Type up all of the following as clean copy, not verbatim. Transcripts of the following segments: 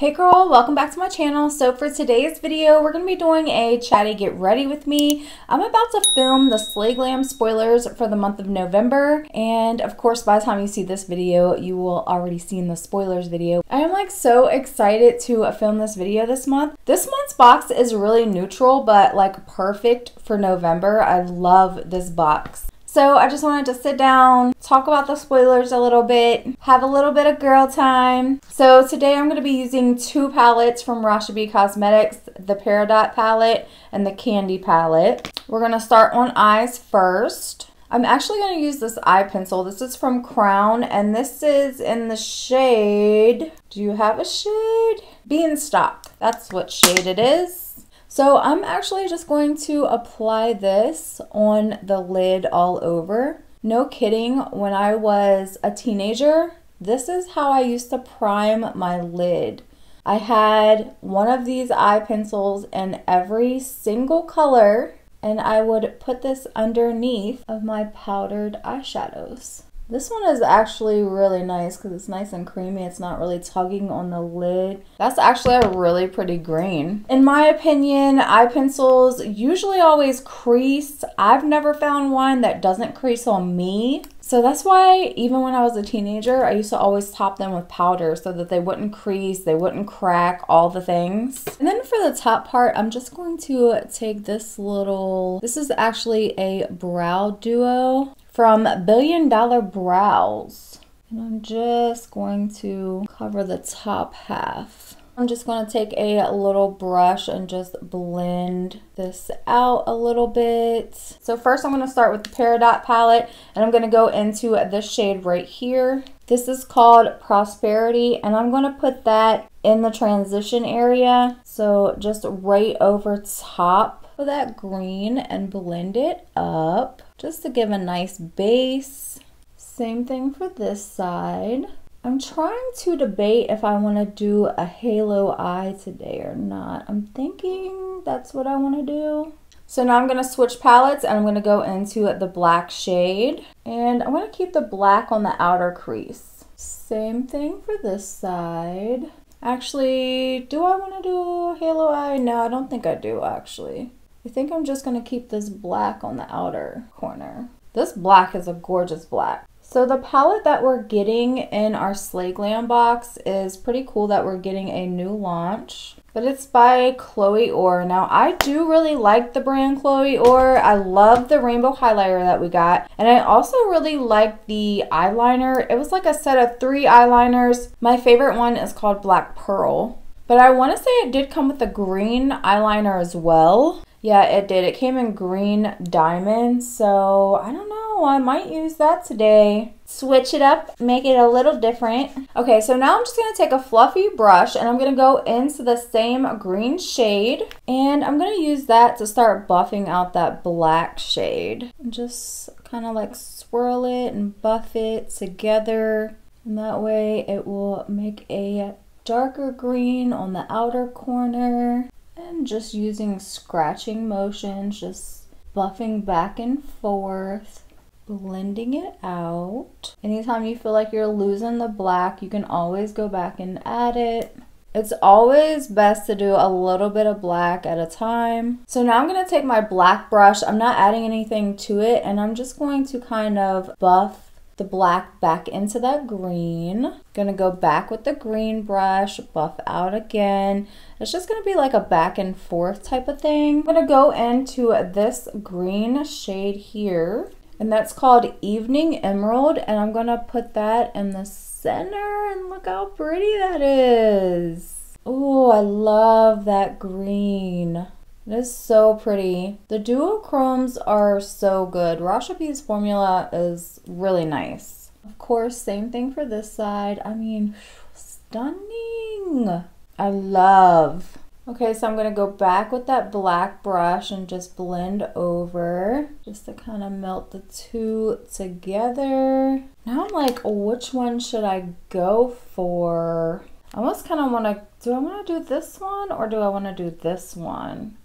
Hey girl, welcome back to my channel. So for today's video, we're going to be doing a Chatty Get Ready With Me. I'm about to film the Slay Glam spoilers for the month of November. And of course, by the time you see this video, you will already seen the spoilers video. I am like so excited to film this video this month. This month's box is really neutral, but like perfect for November. I love this box. So I just wanted to sit down, talk about the spoilers a little bit, have a little bit of girl time. So today I'm going to be using two palettes from Rasha Cosmetics, the Peridot palette and the Candy palette. We're going to start on eyes first. I'm actually going to use this eye pencil. This is from Crown and this is in the shade, do you have a shade? Beanstalk. That's what shade it is. So I'm actually just going to apply this on the lid all over. No kidding, when I was a teenager, this is how I used to prime my lid. I had one of these eye pencils in every single color, and I would put this underneath of my powdered eyeshadows. This one is actually really nice because it's nice and creamy. It's not really tugging on the lid. That's actually a really pretty green. In my opinion, eye pencils usually always crease. I've never found one that doesn't crease on me. So that's why even when I was a teenager, I used to always top them with powder so that they wouldn't crease, they wouldn't crack, all the things. And then for the top part, I'm just going to take this is actually a brow duo from Billion Dollar Brows. And I'm just going to cover the top half. I'm just going to take a little brush and just blend this out a little bit. So first I'm going to start with the Peridot palette and I'm going to go into this shade right here. This is called Prosperity and I'm going to put that in the transition area. So just right over top of that green and blend it up just to give a nice base. Same thing for this side. I'm trying to debate if I want to do a halo eye today or not. I'm thinking that's what I want to do. So now I'm going to switch palettes and I'm going to go into the black shade. And I'm going to keep the black on the outer crease. Same thing for this side. Actually, do I want to do a halo eye? No, I don't think I do actually. I think I'm just going to keep this black on the outer corner. This black is a gorgeous black. So the palette that we're getting in our Slay Glam box is pretty cool that we're getting a new launch. But it's by Chloe Orr. Now I do really like the brand Chloe Orr. I love the rainbow highlighter that we got. And I also really like the eyeliner. It was like a set of 3 eyeliners. My favorite one is called Black Pearl. But I want to say it did come with a green eyeliner as well. Yeah, it did. It came in green diamond, so I don't know. I might use that today. Switch it up, make it a little different. Okay, so now I'm just going to take a fluffy brush and I'm going to go into the same green shade. And I'm going to use that to start buffing out that black shade. And just kind of like swirl it and buff it together. And that way it will make a darker green on the outer corner. And just using scratching motions, just buffing back and forth, blending it out. Anytime you feel like you're losing the black, you can always go back and add it. It's always best to do a little bit of black at a time. So now I'm going to take my black brush. I'm not adding anything to it, and I'm just going to kind of buff the black back into that green. Gonna go back with the green brush, buff out again. It's just gonna be like a back and forth type of thing. I'm gonna go into this green shade here, and that's called Evening Emerald, and I'm gonna put that in the center, and look how pretty that is. Oh, I love that green. It is so pretty. The duochromes are so good. Rasha P's formula is really nice. Of course, same thing for this side. I mean, stunning. I love. Okay, so I'm going to go back with that black brush and just blend over just to kind of melt the two together. Now I'm like, which one should I go for? I almost kind of want to, do I want to do this one or do I want to do this one?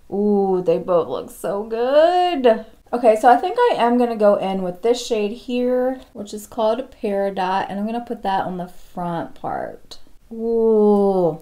Ooh, they both look so good. Okay, so I think I am going to go in with this shade here, which is called Peridot, and I'm going to put that on the front part. Ooh,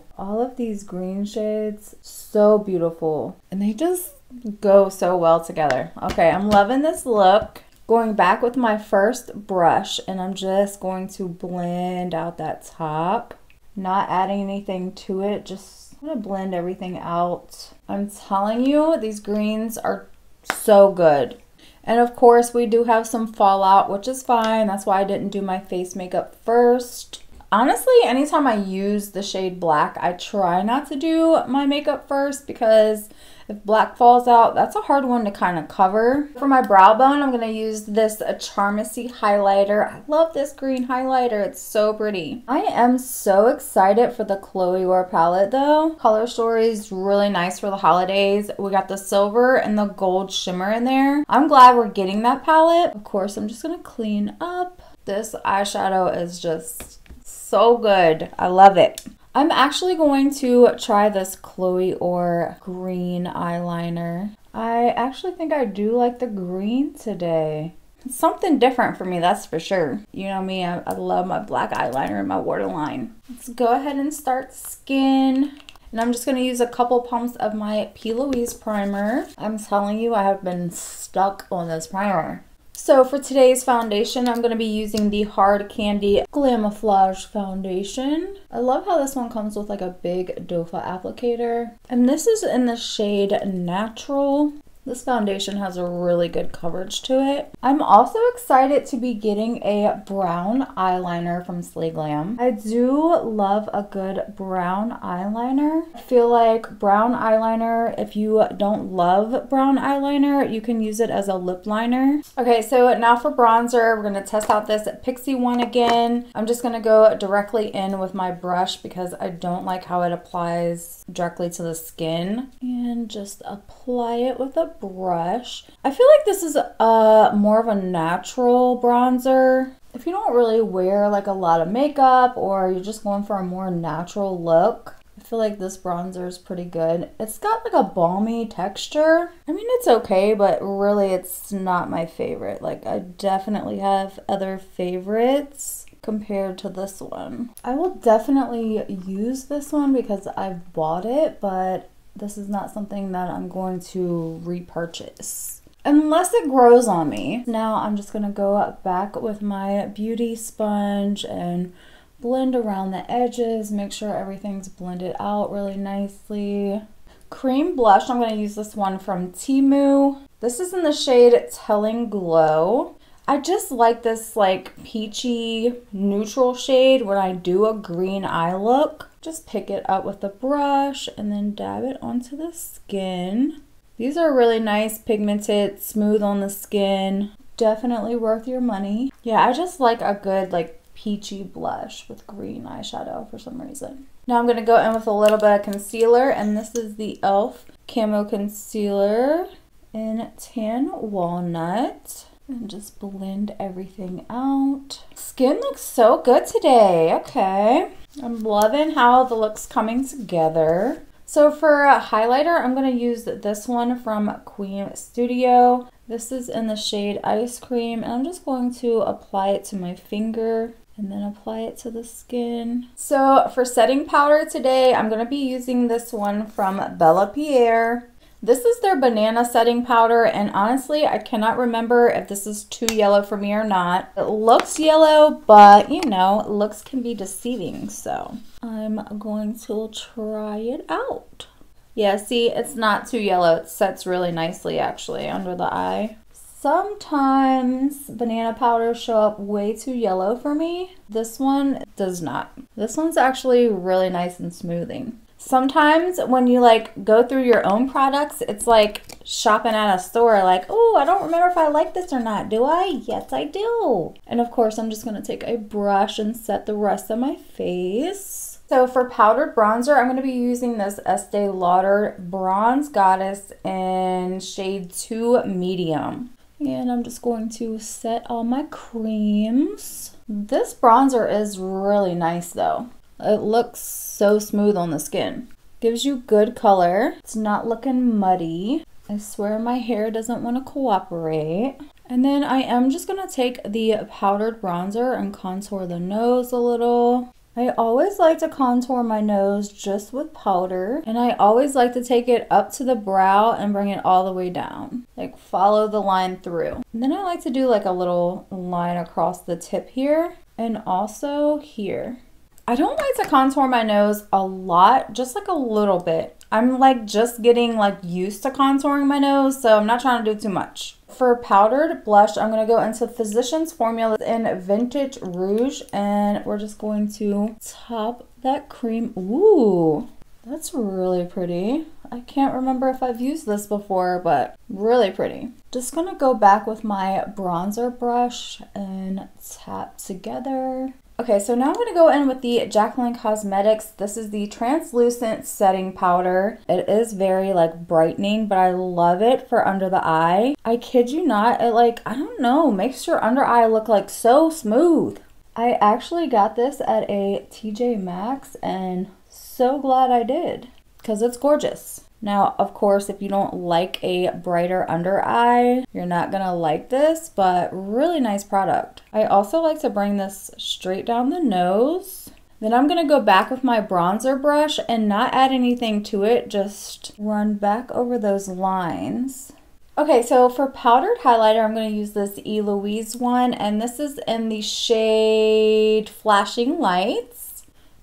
these green shades. So beautiful. And they just go so well together. Okay, I'm loving this look. Going back with my first brush, and I'm just going to blend out that top. Not adding anything to it, just I'm gonna blend everything out. I'm telling you, these greens are so good. And of course, we do have some fallout, which is fine. That's why I didn't do my face makeup first. Honestly, anytime I use the shade black, I try not to do my makeup first because if black falls out, that's a hard one to kind of cover. For my brow bone, I'm going to use this Charmacy highlighter. I love this green highlighter. It's so pretty. I am so excited for the Chloe Wear palette though. Color Story is really nice for the holidays. We got the silver and the gold shimmer in there. I'm glad we're getting that palette. Of course, I'm just going to clean up. This eyeshadow is just so good. I love it. I'm actually going to try this Chloe or green eyeliner. I actually think I do like the green today. It's something different for me, that's for sure. You know me, I love my black eyeliner and my waterline. Let's go ahead and start skin. And I'm just going to use a couple pumps of my P. Louise primer. I'm telling you, I have been stuck on this primer. So for today's foundation, I'm going to be using the Hard Candy Glamouflage foundation. I love how this one comes with like a big doe foot applicator. And this is in the shade Natural. This foundation has a really good coverage to it. I'm also excited to be getting a brown eyeliner from Slay Glam. I do love a good brown eyeliner. I feel like brown eyeliner, if you don't love brown eyeliner, you can use it as a lip liner. Okay, so now for bronzer, we're going to test out this Pixie one again. I'm just going to go directly in with my brush because I don't like how it applies directly to the skin. And just apply it with a brush. I feel like this is more of a natural bronzer. If you don't really wear like a lot of makeup or you're just going for a more natural look, I feel like this bronzer is pretty good. It's got like a balmy texture. I mean, it's okay, but really it's not my favorite. Like I definitely have other favorites compared to this one. I will definitely use this one because I've bought it, but this is not something that I'm going to repurchase unless it grows on me. Now I'm just gonna go back with my beauty sponge and blend around the edges, make sure everything's blended out really nicely. Cream blush, I'm gonna use this one from Temu. This is in the shade Telling Glow. I just like this like peachy neutral shade when I do a green eye look. Just pick it up with a brush and then dab it onto the skin. These are really nice, pigmented, smooth on the skin. Definitely worth your money. Yeah, I just like a good like peachy blush with green eyeshadow for some reason. Now I'm going to go in with a little bit of concealer, and this is the e.l.f. Camo Concealer in Tan Walnut. And just blend everything out. Skin looks so good today. Okay. I'm loving how the look's coming together. So for a highlighter, I'm going to use this one from Queen Studio. This is in the shade Ice Cream, and I'm just going to apply it to my finger and then apply it to the skin. So for setting powder today, I'm going to be using this one from Bella Pierre. This is their banana setting powder, and honestly, I cannot remember if this is too yellow for me or not. It looks yellow, but you know, looks can be deceiving, so I'm going to try it out. Yeah, see, it's not too yellow. It sets really nicely, actually, under the eye. Sometimes banana powders show up way too yellow for me. This one does not. This one's actually really nice and smoothing. Sometimes when you like go through your own products, it's like shopping at a store like, oh, I don't remember if I like this or not. Do I? Yes, I do. And of course, I'm just going to take a brush and set the rest of my face. So for powdered bronzer, I'm going to be using this Estee Lauder Bronze Goddess in shade 2 Medium. And I'm just going to set all my creams. This bronzer is really nice though. It looks so smooth on the skin. Gives you good color. It's not looking muddy. I swear my hair doesn't want to cooperate. And then I am just going to take the powdered bronzer and contour the nose a little. I always like to contour my nose just with powder, and I always like to take it up to the brow and bring it all the way down. Like follow the line through. And then I like to do like a little line across the tip here and also here. I don't like to contour my nose a lot, just like a little bit. I'm like just getting like used to contouring my nose, so I'm not trying to do too much. For powdered blush, I'm going to go into Physicians Formula in Vintage Rouge, and we're just going to top that cream. Ooh, that's really pretty. I can't remember if I've used this before, but really pretty. Just going to go back with my bronzer brush and tap together. Okay, so now I'm going to go in with the Jacqueline Cosmetics. This is the translucent setting powder. It is very like brightening, but I love it for under the eye. I kid you not, it like, I don't know, makes your under eye look like so smooth. I actually got this at a TJ Maxx and so glad I did because it's gorgeous. Now, of course, if you don't like a brighter under eye, you're not gonna like this, but really nice product. I also like to bring this straight down the nose. Then I'm gonna go back with my bronzer brush and not add anything to it, just run back over those lines. Okay, so for powdered highlighter, I'm gonna use this E. Louise one, and this is in the shade Flashing Lights.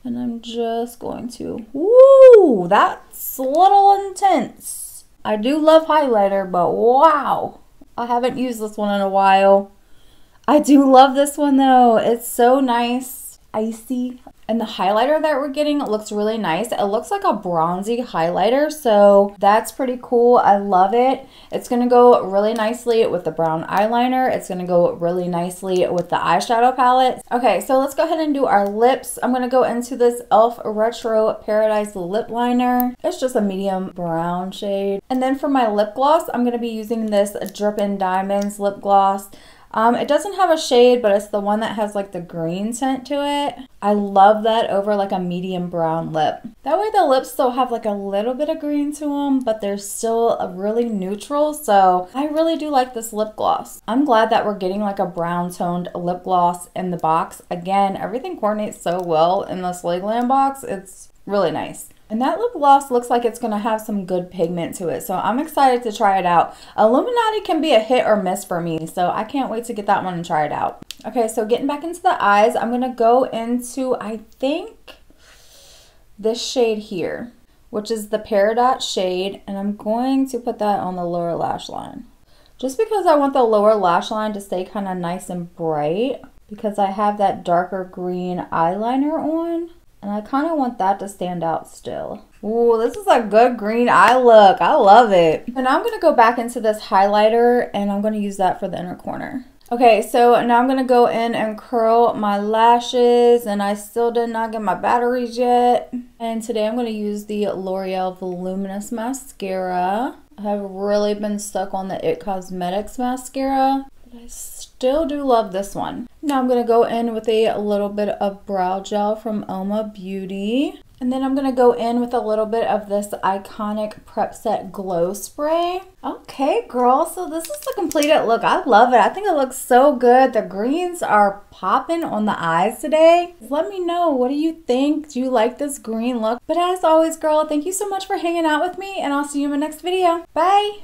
And I'm just going to, woo, that's a little intense. I do love highlighter, but wow. I haven't used this one in a while. I do love this one though. It's so nice, icy. And the highlighter that we're getting looks really nice. It looks like a bronzy highlighter, so that's pretty cool. I love it. It's gonna go really nicely with the brown eyeliner. It's gonna go really nicely with the eyeshadow palette. Okay, so let's go ahead and do our lips. I'm gonna go into this e.l.f. Retro Paradise lip liner. It's just a medium brown shade. And then for my lip gloss, I'm gonna be using this Drippin' Diamonds lip gloss. It doesn't have a shade, but it's the one that has like the green tint to it. I love that over like a medium brown lip. That way the lips still have like a little bit of green to them, but they're still really neutral. So I really do like this lip gloss. I'm glad that we're getting like a brown toned lip gloss in the box. Again, everything coordinates so well in the Slay Glam box. It's really nice. And that lip gloss looks like it's going to have some good pigment to it. So I'm excited to try it out. Illuminati can be a hit or miss for me. So I can't wait to get that one and try it out. Okay, so getting back into the eyes, I'm going to go into, I think, this shade here, which is the Peridot shade. And I'm going to put that on the lower lash line. Just because I want the lower lash line to stay kind of nice and bright. Because I have that darker green eyeliner on. And I kind of want that to stand out still. Ooh, this is a good green eye look. I love it. And now I'm going to go back into this highlighter and I'm going to use that for the inner corner. Okay, so now I'm going to go in and curl my lashes, and I still did not get my batteries yet. And today I'm going to use the L'Oreal Voluminous Mascara. I have really been stuck on the It Cosmetics mascara, but I still do love this one. Now I'm going to go in with a little bit of brow gel from Oma Beauty. And then I'm going to go in with a little bit of this iconic Prep Set Glow Spray. Okay, girl, so this is the completed look. I love it. I think it looks so good. The greens are popping on the eyes today. Let me know, what do you think? Do you like this green look? But as always, girl, thank you so much for hanging out with me, and I'll see you in my next video. Bye!